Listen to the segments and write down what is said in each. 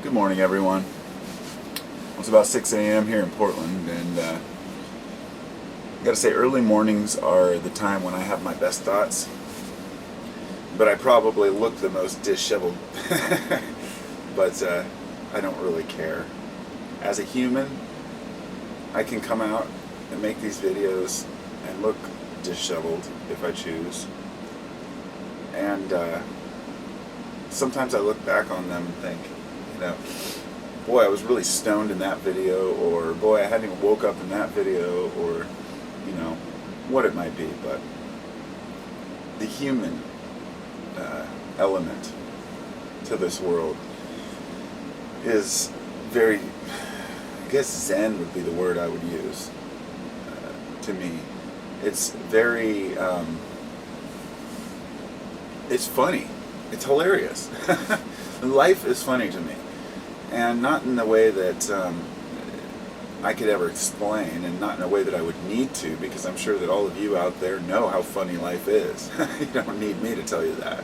Good morning, everyone. It's about 6 a.m. here in Portland, and I gotta say, early mornings are the time when I have my best thoughts, but I probably look the most disheveled. But I don't really care. As a human, I can come out and make these videos and look disheveled if I choose. And sometimes I look back on them and think, boy, I was really stoned in that video, or boy, I hadn't even woke up in that video, or, what it might be. But the human element to this world is very, I guess Zen would be the word I would use to me. It's very, it's funny. It's hilarious. Life is funny to me. And not in the way that I could ever explain, and not in a way that I would need to, because I'm sure that all of you out there know how funny life is. You don't need me to tell you that.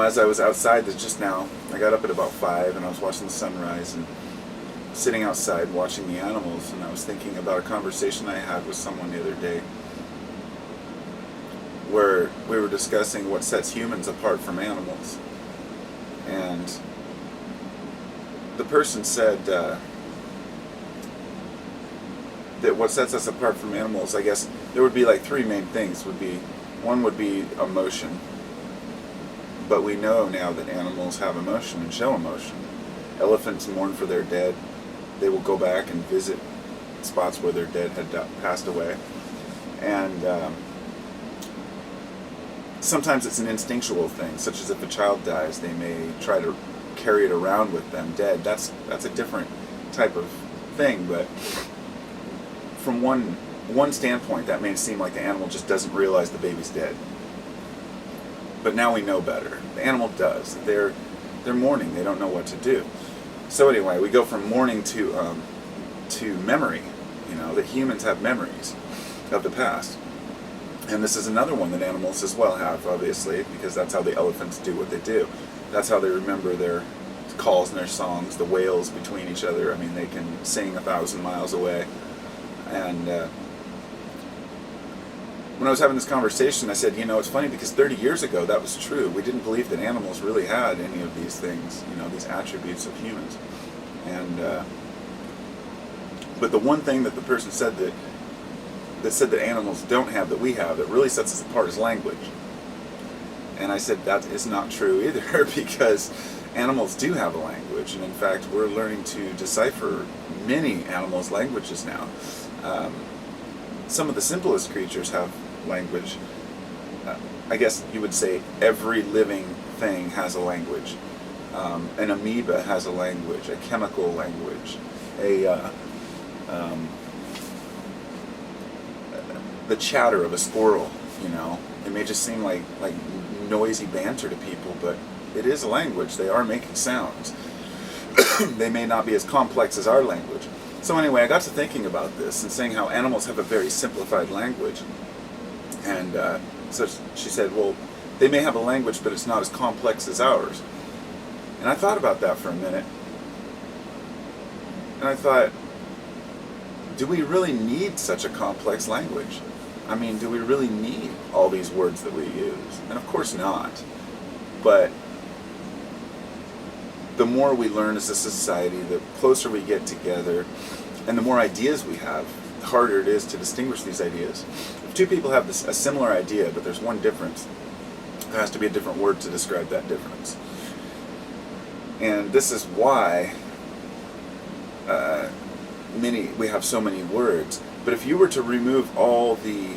As I was outside just now, I got up at about 5 and I was watching the sunrise and sitting outside watching the animals, and I was thinking about a conversation I had with someone the other day where we were discussing what sets humans apart from animals. And the person said that what sets us apart from animals, I guess there would be like 3 main things. One would be emotion. But we know now that animals have emotion and show emotion. Elephants mourn for their dead. They will go back and visit spots where their dead had passed away. And sometimes it's an instinctual thing, such as if a child dies, they may try to carry it around with them dead. That's a different type of thing, but from one standpoint, that may seem like the animal just doesn't realize the baby's dead. But now we know better. The animal does. They're mourning. They don't know what to do. So anyway, we go from mourning to memory. That humans have memories of the past. And this is another one that animals as well have, obviously, because that's how the elephants do what they do. That's how they remember their calls and their songs, the wails between each other. I mean, they can sing 1,000 miles away. And when I was having this conversation, I said, it's funny because 30 years ago that was true. We didn't believe that animals really had any of these things, these attributes of humans. And but the one thing that the person said that animals don't have that we have that really sets us apart is language. And I said that is not true either, because animals do have a language, and in fact we're learning to decipher many animals' languages now. Some of the simplest creatures have language. I guess you would say every living thing has a language. An amoeba has a language, a chemical language, the chatter of a squirrel, it may just seem like noisy banter to people, but it is a language. They are making sounds. They may not be as complex as our language. So anyway, I got to thinking about this and saying how animals have a very simplified language. And so she said, well, they may have a language, but it's not as complex as ours. And I thought about that for a minute. And I thought, do we really need such a complex language? I mean, do we really need all these words that we use? And of course not. But the more we learn as a society, the closer we get together, and the more ideas we have, the harder it is to distinguish these ideas. If 2 people have a similar idea, but there's one difference, there has to be a different word to describe that difference. And this is why we have so many words. But if you were to remove all the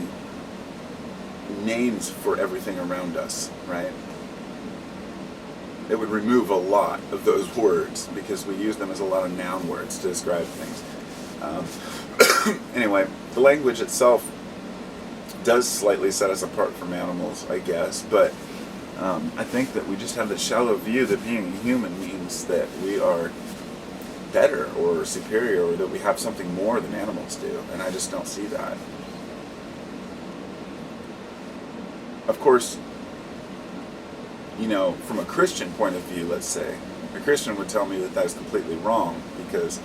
names for everything around us, right, it would remove a lot of those words, because we use them as a lot of noun words to describe things. Anyway, the language itself does slightly set us apart from animals, I guess, but I think that we just have this shallow view that being a human means that we are better or superior, or that we have something more than animals do, and I just don't see that. Of course, from a Christian point of view, let's say, a Christian would tell me that that's completely wrong because,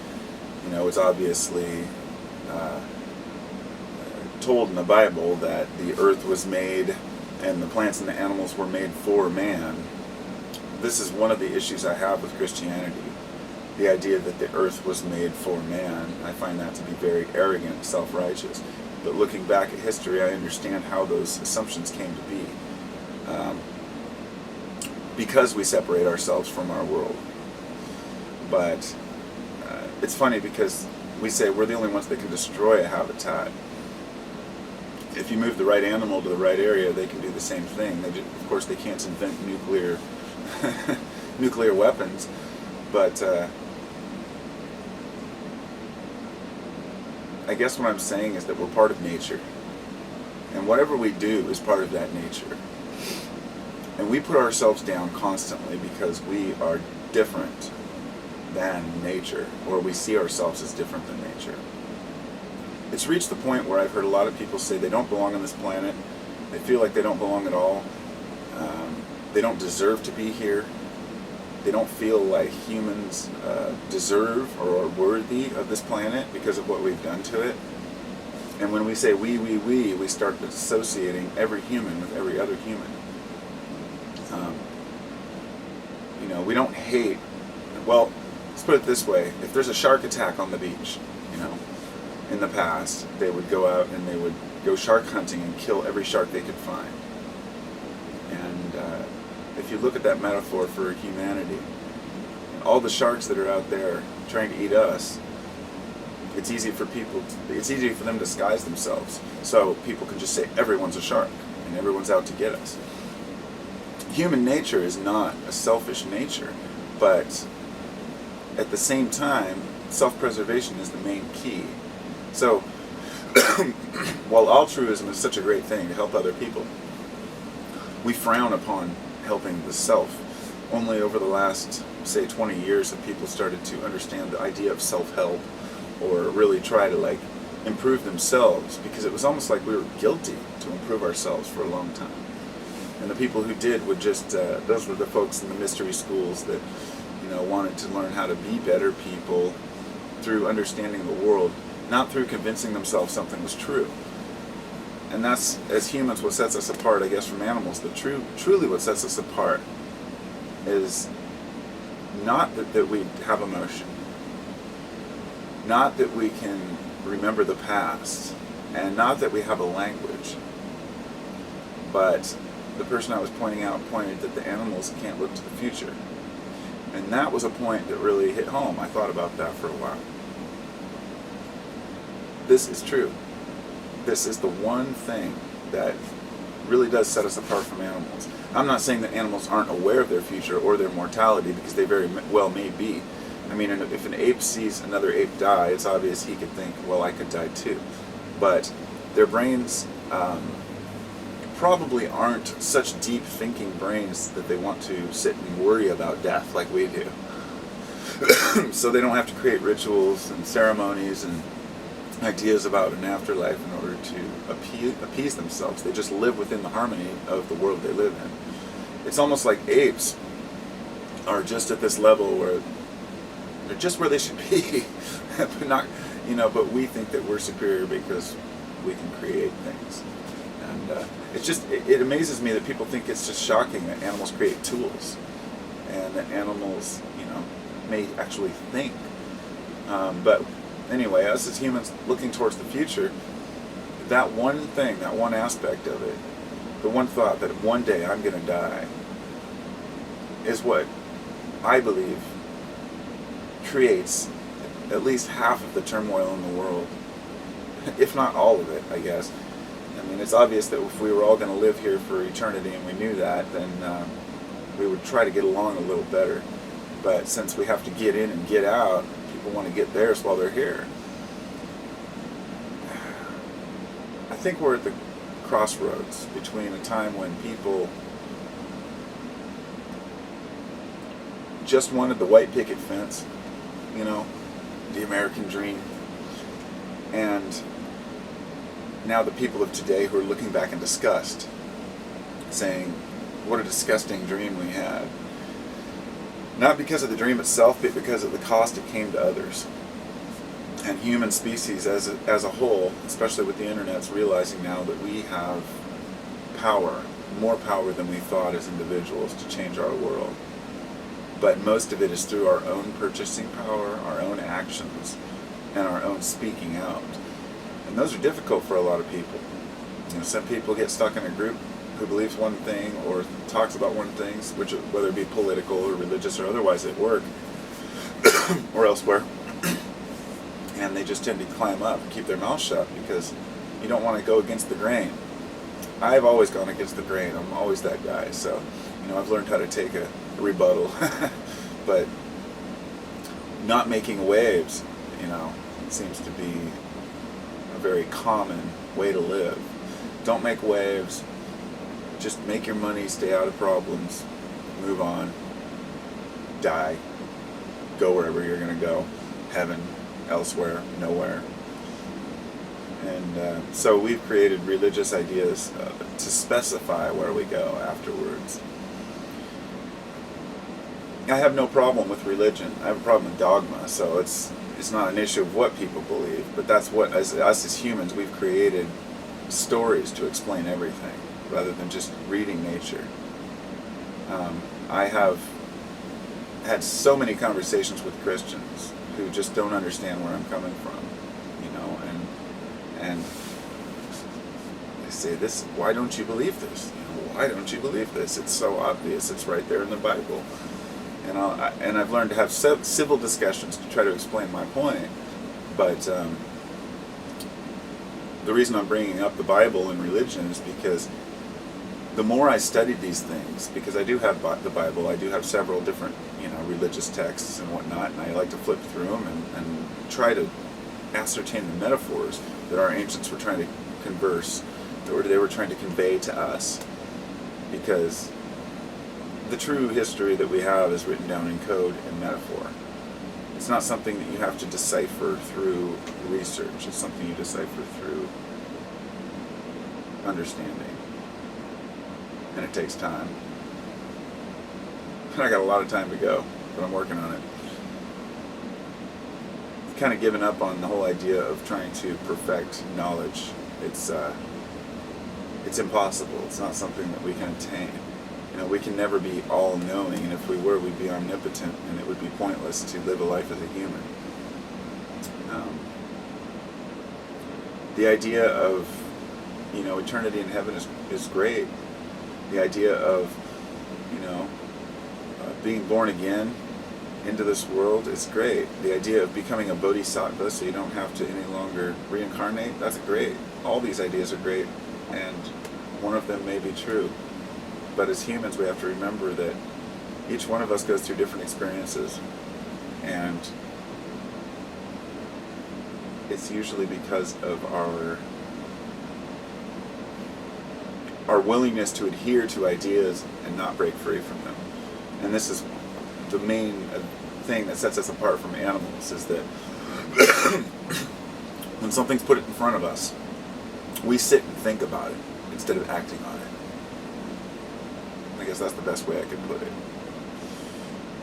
it's obviously told in the Bible that the earth was made and the plants and the animals were made for man. This is one of the issues I have with Christianity. The idea that the earth was made for man. I find that to be very arrogant, self-righteous. But looking back at history, I understand how those assumptions came to be. Because we separate ourselves from our world. But it's funny because we say we're the only ones that can destroy a habitat. If you move the right animal to the right area, they can do the same thing. Of course, they can't invent nuclear nuclear weapons, but I guess what I'm saying is that we're part of nature, and whatever we do is part of that nature. And we put ourselves down constantly because we are different than nature, or we see ourselves as different than nature. It's reached the point where I've heard a lot of people say they don't belong on this planet. They feel like they don't belong at all. They don't deserve to be here. They don't feel like humans deserve or are worthy of this planet because of what we've done to it. And when we say we start associating every human with every other human. We don't hate. Well, let's put it this way. If there's a shark attack on the beach, in the past, they would go out and they would go shark hunting and kill every shark they could find. And if you look at that metaphor for humanity, all the sharks that are out there trying to eat us, it's easy for them to disguise themselves. So people can just say everyone's a shark and everyone's out to get us. Human nature is not a selfish nature, but at the same time, self-preservation is the main key. So, while altruism is such a great thing to help other people, we frown upon helping the self. Only over the last, say, 20 years have people started to understand the idea of self-help, or really try to improve themselves, because it was almost like we were guilty to improve ourselves for a long time. And the people who did would just, those were the folks in the mystery schools that, wanted to learn how to be better people through understanding the world, not through convincing themselves something was true. And that's, as humans, what sets us apart, I guess, from animals. Truly what sets us apart is not that we have emotion, not that we can remember the past, and not that we have a language, but the person I was pointing out pointed that the animals can't look to the future. And that was a point that really hit home. I thought about that for a while. This is true. This is the one thing that really does set us apart from animals. I'm not saying that animals aren't aware of their future or their mortality, because they very well may be. I mean, if an ape sees another ape die, it's obvious he could think, well, I could die too. But their brains probably aren't such deep thinking brains that they want to sit and worry about death like we do. So they don't have to create rituals and ceremonies and ideas about an afterlife in order to appease themselves. They just live within the harmony of the world they live in. It's almost like apes are just at this level where they're just where they should be, but not, but we think that we're superior because we can create things. And it amazes me that people think it's just shocking that animals create tools, and that animals, may actually think. But anyway, us as humans looking towards the future, that one thing, that one aspect of it, the one thought that one day I'm going to die, is what I believe creates at least half of the turmoil in the world, if not all of it, I guess. I mean, it's obvious that if we were all going to live here for eternity and we knew that, then we would try to get along a little better. But since we have to get in and get out, people want to get theirs while they're here. I think we're at the crossroads between a time when people just wanted the white picket fence, the American dream, and now the people of today who are looking back in disgust, saying, what a disgusting dream we had. Not because of the dream itself, but because of the cost it came to others. And human species as a whole, especially with the internet, is realizing now that we have power, more power than we thought as individuals to change our world. But most of it is through our own purchasing power, our own actions, and our own speaking out. And those are difficult for a lot of people. Some people get stuck in a group who believes one thing or talks about one thing, which whether it be political or religious or otherwise at work or elsewhere, and they just tend to climb up and keep their mouth shut because you don't want to go against the grain. I've always gone against the grain. I'm always that guy. So, I've learned how to take a rebuttal, but not making waves, seems to be a very common way to live. Don't make waves. Just make your money, stay out of problems, move on, die, go wherever you're going to go, heaven, elsewhere, nowhere. And so we've created religious ideas to specify where we go afterwards. I have no problem with religion. I have a problem with dogma, so it's not an issue of what people believe, but that's what, us as humans, we've created stories to explain everything, rather than just reading nature. I have had so many conversations with Christians who just don't understand where I'm coming from, and they say, "This, why don't you believe this? Why don't you believe this? It's so obvious. It's right there in the Bible." And I've learned to have civil discussions to try to explain my point, but the reason I'm bringing up the Bible and religion is because the more I studied these things, because I do have the Bible, I do have several different, religious texts and whatnot, and I like to flip through them and try to ascertain the metaphors that our ancients were trying to converse, or they were trying to convey to us, because the true history that we have is written down in code and metaphor. It's not something that you have to decipher through research. It's something you decipher through understanding. And it takes time. And I got a lot of time to go, but I'm working on it. I've kind of given up on the whole idea of trying to perfect knowledge. It's impossible. It's not something that we can attain. We can never be all-knowing, and if we were, we'd be omnipotent, and it would be pointless to live a life as a human. The idea of, eternity in heaven is great. The idea of, being born again into this world is great. The idea of becoming a bodhisattva so you don't have to any longer reincarnate, that's great. All these ideas are great, and one of them may be true. But as humans, we have to remember that each one of us goes through different experiences, and it's usually because of our willingness to adhere to ideas and not break free from them. And this is the main thing that sets us apart from animals, is that when something's put in front of us, we sit and think about it instead of acting on it. I guess that's the best way I could put it.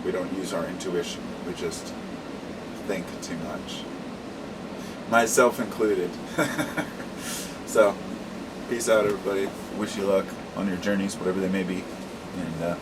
We don't use our intuition. We just think too much. Myself included. So, peace out, everybody. Wish you luck on your journeys, whatever they may be. And